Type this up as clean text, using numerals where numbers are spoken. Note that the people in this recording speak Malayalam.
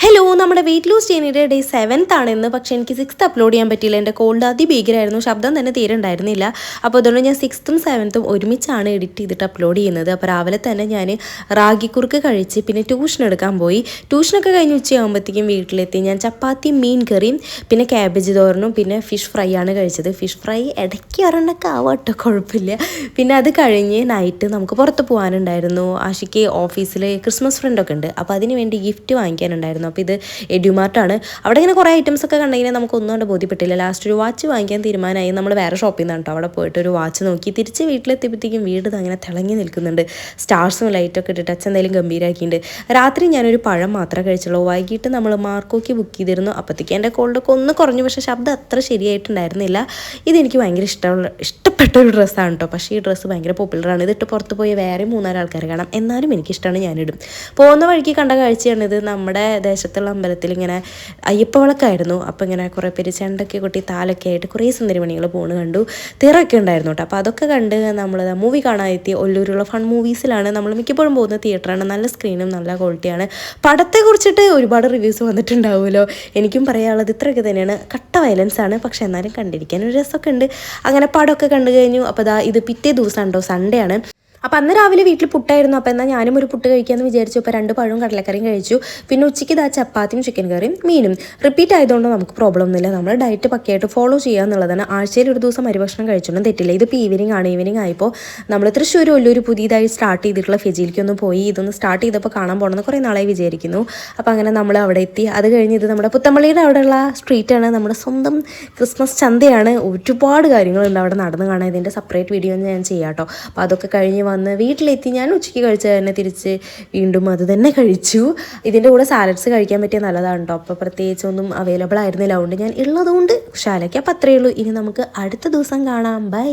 ഹലോ, നമ്മുടെ വെയിറ്റ് ലൂസ് ചെയ്യുന്നതിൻ്റെ ഡേ 7th ആണെന്ന്. പക്ഷേ എനിക്ക് 6th അപ്ലോഡ് ചെയ്യാൻ പറ്റിയില്ല. എൻ്റെ കോൾഡ് അതിഭീകരമായിരുന്നു, ശബ്ദം തന്നെ തീരെ ഉണ്ടായിരുന്നില്ല. അപ്പോൾ അതുകൊണ്ട് ഞാൻ 6th ഉം 7th ഉം ഒരുമിച്ചാണ് എഡിറ്റ് ചെയ്തിട്ട് അപ്ലോഡ് ചെയ്യുന്നത്. അപ്പോൾ രാവിലെ തന്നെ ഞാൻ റാഗിക്കുറുക്ക് കഴിച്ച് പിന്നെ ട്യൂഷൻ എടുക്കാൻ പോയി. ട്യൂഷനൊക്കെ കഴിഞ്ഞ് ഉച്ചയാകുമ്പോഴത്തേക്കും വീട്ടിലെത്തി. ഞാൻ ചപ്പാത്തിയും മീൻ കറിയും പിന്നെ ക്യാബേജ് തോരനും പിന്നെ ഫിഷ് ഫ്രൈ ആണ് കഴിച്ചത്. ഫിഷ് ഫ്രൈ ഇടയ്ക്ക് ഒരെണ്ണൊക്കെ ആവട്ടോ, കുഴപ്പമില്ല. പിന്നെ അത് കഴിഞ്ഞ് നൈറ്റ് നമുക്ക് പുറത്ത് പോകാനുണ്ടായിരുന്നു. ആഷിക്ക് ഓഫീസിൽ ക്രിസ്മസ് ഫ്രണ്ടൊക്കെ ഉണ്ട്, അപ്പോൾ അതിന് വേണ്ടി ഗിഫ്റ്റ് വാങ്ങിക്കാനുണ്ടായിരുന്നു. അപ്പോൾ ഇത് എഡ്യൂമാർട്ടാണ്. അവിടെ ഇങ്ങനെ കുറേ ഐറ്റംസ് ഒക്കെ കണ്ടെങ്കിൽ നമുക്കൊന്നും കൊണ്ട് ബോധ്യപ്പെട്ടില്ല. ലാസ്റ്റ് ഒരു വാച്ച് വാങ്ങിക്കാൻ തീരുമാനമായി. നമ്മൾ വേറെ ഷോപ്പിൽ നിന്നാണ് കേട്ടോ അവിടെ പോയിട്ട് ഒരു വാച്ച് നോക്കി. തിരിച്ച് വീട്ടിലെത്തിയപ്പോഴത്തേക്കും വീട് അങ്ങനെ തിളങ്ങി നിൽക്കുന്നുണ്ട്. സ്റ്റാർസും ലൈറ്റൊക്കെ ഇട്ടിട്ട് അച്ഛൻ എന്തായാലും ഗംഭീരമാക്കിയിട്ടുണ്ട്. രാത്രി ഞാനൊരു പഴം മാത്രമേ കഴിച്ചുള്ളൂ. വൈകിട്ട് നമ്മൾ മാർക്കോക്ക് ബുക്ക് ചെയ്തിരുന്നു. അപ്പോഴത്തേക്ക് എൻ്റെ കോൾഡൊക്കെ ഒന്ന് കുറഞ്ഞു, പക്ഷേ ശബ്ദം അത്ര ശരിയായിട്ടുണ്ടായിരുന്നില്ല. ഇതെനിക്ക് ഭയങ്കര ഇഷ്ടപ്പെട്ട ഒരു ഡ്രസ്സാണ് കേട്ടോ. പക്ഷേ ഈ ഡ്രസ്സ് ഭയങ്കര പോപ്പുലറാണ്. ഇതിട്ട് പുറത്ത് പോയി വേറെ 3-4 ആൾക്കാർ കാണാം. എന്നാലും എനിക്കിഷ്ടമാണ്, ഞാനിടും. പോകുന്ന വഴിക്ക് കണ്ട കാഴ്ചയാണിത്. നമ്മുടെ ദേശത്തുള്ള അമ്പലത്തിൽ ഇങ്ങനെ അയ്യപ്പ വിളക്കായിരുന്നു. അപ്പോൾ ഇങ്ങനെ കുറേ പേര് ചെണ്ടൊക്കെ കൊട്ടി താലൊക്കെ ആയിട്ട് കുറേ സുന്ദരിമണികൾ പോണ് കണ്ടു. തിറയൊക്കെ ഉണ്ടായിരുന്നു കേട്ടോ. അപ്പോൾ അതൊക്കെ കണ്ട് നമ്മൾ മൂവി കാണാനെത്തി. ഒല്ലൂരുള്ള ഫൺ മൂവീസിലാണ് നമ്മൾ മിക്കപ്പോഴും പോകുന്ന തിയേറ്ററാണ്. നല്ല സ്ക്രീനും നല്ല ക്വാളിറ്റിയാണ്. പടത്തെക്കുറിച്ചിട്ട് ഒരുപാട് റിവ്യൂസ് വന്നിട്ടുണ്ടാവുമല്ലോ. എനിക്കും പറയാനുള്ളത് ഇത്രയൊക്കെ തന്നെയാണ്. കട്ട വയലൻസ് ആണ്, പക്ഷെ എന്നാലും കണ്ടിരിക്കാൻ ഒരു രസമൊക്കെ ഉണ്ട്. അങ്ങനെ പടമൊക്കെ കണ്ടു കഴിഞ്ഞു. അപ്പോൾ ഇത് പിറ്റേ ദിവസം ഉണ്ടോ, സൺഡേ ആണ്. അപ്പോൾ അന്ന് രാവിലെ വീട്ടിൽ പുട്ടായിരുന്നു. അപ്പോൾ എന്നാൽ ഞാനും ഒരു പുട്ട് കഴിക്കാമെന്ന് വിചാരിച്ചു. അപ്പോൾ 2 പഴവും കടലക്കറിയും കഴിച്ചു. പിന്നെ ഉച്ചയ്ക്ക് ചപ്പാത്തിയും ചിക്കൻ കറിയും മീനും. റിപ്പീറ്റ് ആയതുകൊണ്ട് നമുക്ക് പ്രോബ്ലം ഒന്നുമില്ല. നമ്മൾ ഡയറ്റ് പക്കയായിട്ട് ഫോളോ ചെയ്യുക എന്നുള്ളതാണ്. ആഴ്ചയിൽ ഒരു ദിവസം അരിഭക്ഷണം കഴിച്ചൊന്നും തെറ്റില്ല. ഇതിപ്പോൾ ഈവനിങ് ആണ്. ഈവനിങ് ആയപ്പോൾ നമ്മൾ തൃശ്ശൂർ ഒല്ലൂർ പുതിയതായി സ്റ്റാർട്ട് ചെയ്തിട്ടുള്ള ഫെജിയിലേക്കൊന്ന് പോയി. ഇതൊന്ന് സ്റ്റാർട്ട് ചെയ്തപ്പോൾ കാണാൻ പോകണമെന്ന് കുറേ നാളായി വിചാരിക്കുന്നു. അപ്പോൾ അങ്ങനെ നമ്മൾ അവിടെ എത്തി. അത് കഴിഞ്ഞ് ഇത് നമ്മുടെ പുത്തമ്പള്ളിയുടെ അവിടെയുള്ള സ്ട്രീറ്റാണ്. നമ്മുടെ സ്വന്തം ക്രിസ്മസ് ചന്തയാണ്. ഒരുപാട് കാര്യങ്ങളുണ്ട് അവിടെ നടന്ന് കാണാൻ. ഇതിൻ്റെ സെപ്പറേറ്റ് വീഡിയോ ഞാൻ ചെയ്യാം കേട്ടോ. അപ്പോൾ അതൊക്കെ കഴിഞ്ഞ് വന്ന് വീട്ടിലെത്തി. ഞാൻ ഉച്ചയ്ക്ക് കഴിച്ചത് തന്നെ തിരിച്ച് വീണ്ടും അത് തന്നെ കഴിച്ചു. ഇതിൻ്റെ കൂടെ സാലഡ്സ് കഴിക്കാൻ പറ്റിയ നല്ലതാണ് കേട്ടോ. അപ്പോൾ പ്രത്യേകിച്ചൊന്നും അവൈലബിൾ ആയിരുന്നില്ല. അതുകൊണ്ട് ഞാൻ ഉള്ളതുകൊണ്ട് ശാലയ്ക്ക്. അപ്പോൾ അത്രയേ ഉള്ളൂ. ഇനി നമുക്ക് അടുത്ത ദിവസം കാണാം. ബൈ.